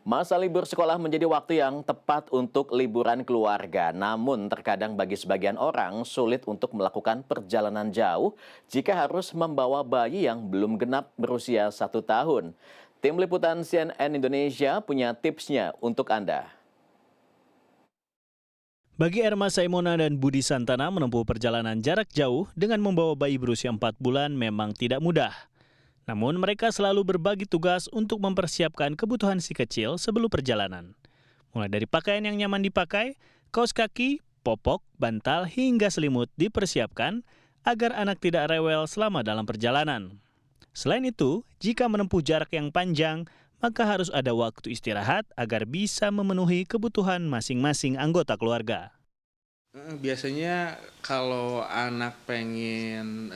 Masa libur sekolah menjadi waktu yang tepat untuk liburan keluarga. Namun terkadang bagi sebagian orang sulit untuk melakukan perjalanan jauh jika harus membawa bayi yang belum genap berusia 1 tahun. Tim Liputan CNN Indonesia punya tipsnya untuk Anda. Bagi Erma Saimona dan Budi Santana menempuh perjalanan jarak jauh dengan membawa bayi berusia 4 bulan memang tidak mudah. Namun mereka selalu berbagi tugas untuk mempersiapkan kebutuhan si kecil sebelum perjalanan. Mulai dari pakaian yang nyaman dipakai, kaos kaki, popok, bantal hingga selimut dipersiapkan agar anak tidak rewel selama dalam perjalanan. Selain itu, jika menempuh jarak yang panjang, maka harus ada waktu istirahat agar bisa memenuhi kebutuhan masing-masing anggota keluarga. Biasanya kalau anak pengen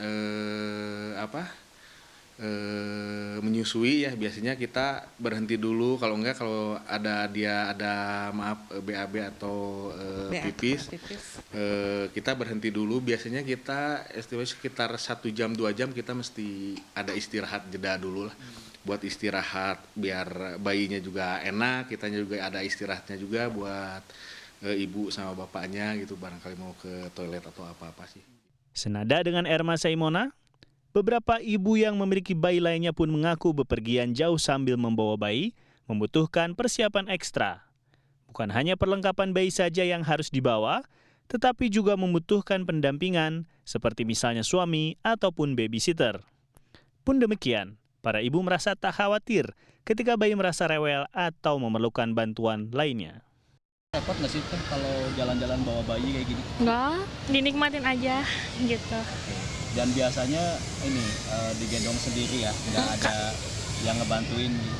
menyusui ya biasanya kita berhenti dulu, kalau enggak kalau dia ada BAB atau pipis, kita berhenti dulu. Biasanya kita estimasi sekitar 1 jam 2 jam kita mesti ada istirahat jeda dulu lah, buat istirahat biar bayinya juga enak, kitanya juga ada istirahatnya juga buat ibu sama bapaknya gitu, barangkali mau ke toilet atau apa-apa sih. Senada dengan Erma Saimona, beberapa ibu yang memiliki bayi lainnya pun mengaku bepergian jauh sambil membawa bayi membutuhkan persiapan ekstra. Bukan hanya perlengkapan bayi saja yang harus dibawa, tetapi juga membutuhkan pendampingan seperti misalnya suami ataupun babysitter. Pun demikian, para ibu merasa tak khawatir ketika bayi merasa rewel atau memerlukan bantuan lainnya. Repot nggak sih Teh kalau jalan-jalan bawa bayi kayak gini? Enggak, dinikmatin aja gitu. Dan biasanya ini digendong sendiri ya, nggak ada yang ngebantuin gitu.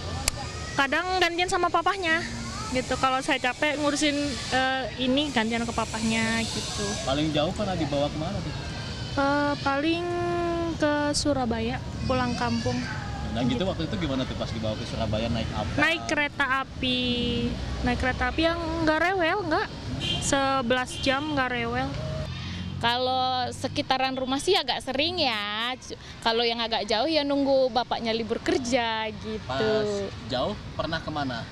Kadang gantian sama papahnya gitu. Kalau saya capek ngurusin ini gantian ke papahnya gitu. Paling jauh pernah dibawa kemana tuh? Paling ke Surabaya, pulang kampung. Nah gitu waktu itu gimana tuh pas dibawa ke Surabaya, naik apa? Naik kereta api yang nggak rewel, nggak 11 jam nggak rewel. Kalau sekitaran rumah sih agak sering ya. Kalau yang agak jauh ya nunggu bapaknya libur kerja gitu. Pas jauh pernah kemana?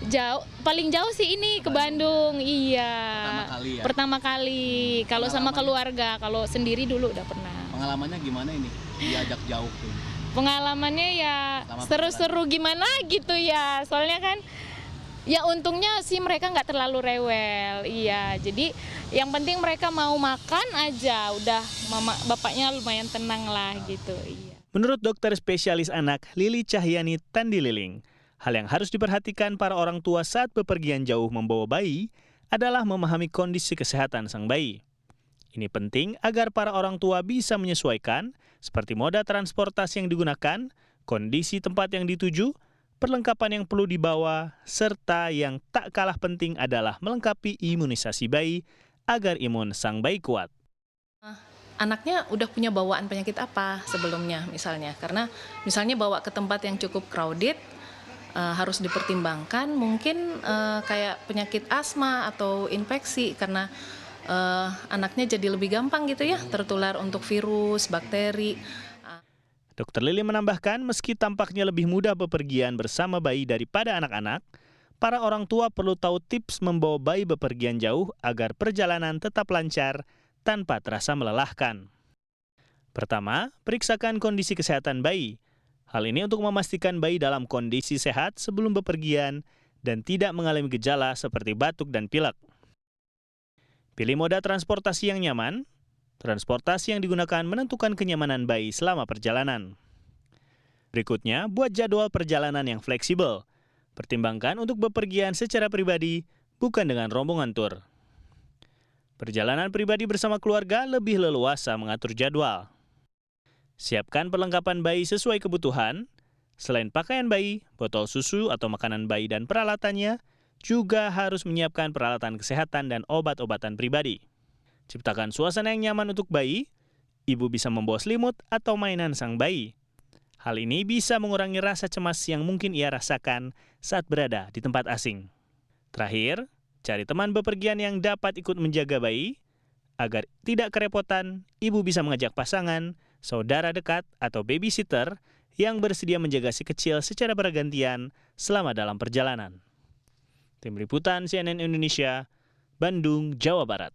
Jauh, paling jauh sih ini ke Bandung. Iya. Pertama kali ya? Pertama kali. Kalau sama keluarga, kalau sendiri dulu udah pernah. Pengalamannya gimana ini? Diajak jauh tuh. Pengalamannya ya seru-seru gimana gitu ya. Soalnya kan ya untungnya sih mereka nggak terlalu rewel. Iya, jadi yang penting mereka mau makan aja, udah bapaknya lumayan tenang lah gitu. Iya. Menurut dokter spesialis anak Lili Cahyani Tandililing, hal yang harus diperhatikan para orang tua saat bepergian jauh membawa bayi adalah memahami kondisi kesehatan sang bayi. Ini penting agar para orang tua bisa menyesuaikan seperti moda transportasi yang digunakan, kondisi tempat yang dituju, perlengkapan yang perlu dibawa, serta yang tak kalah penting adalah melengkapi imunisasi bayi agar imun sang bayi kuat. Anaknya udah punya bawaan penyakit apa sebelumnya misalnya, karena misalnya bawa ke tempat yang cukup crowded, harus dipertimbangkan mungkin kayak penyakit asma atau infeksi, karena anaknya jadi lebih gampang gitu ya tertular untuk virus, bakteri. Dr. Lili menambahkan meski tampaknya lebih mudah bepergian bersama bayi daripada anak-anak, para orang tua perlu tahu tips membawa bayi bepergian jauh agar perjalanan tetap lancar tanpa terasa melelahkan. Pertama, periksakan kondisi kesehatan bayi. Hal ini untuk memastikan bayi dalam kondisi sehat sebelum bepergian dan tidak mengalami gejala seperti batuk dan pilek. Pilih moda transportasi yang nyaman. Transportasi yang digunakan menentukan kenyamanan bayi selama perjalanan. Berikutnya, buat jadwal perjalanan yang fleksibel. Pertimbangkan untuk bepergian secara pribadi, bukan dengan rombongan tur. Perjalanan pribadi bersama keluarga lebih leluasa mengatur jadwal. Siapkan perlengkapan bayi sesuai kebutuhan. Selain pakaian bayi, botol susu atau makanan bayi dan peralatannya, juga harus menyiapkan peralatan kesehatan dan obat-obatan pribadi. Ciptakan suasana yang nyaman untuk bayi. Ibu bisa membawa selimut atau mainan sang bayi. Hal ini bisa mengurangi rasa cemas yang mungkin ia rasakan saat berada di tempat asing. Terakhir, cari teman bepergian yang dapat ikut menjaga bayi. Agar tidak kerepotan, ibu bisa mengajak pasangan, saudara dekat, atau babysitter yang bersedia menjaga si kecil secara bergantian selama dalam perjalanan. Tim Liputan CNN Indonesia, Bandung, Jawa Barat.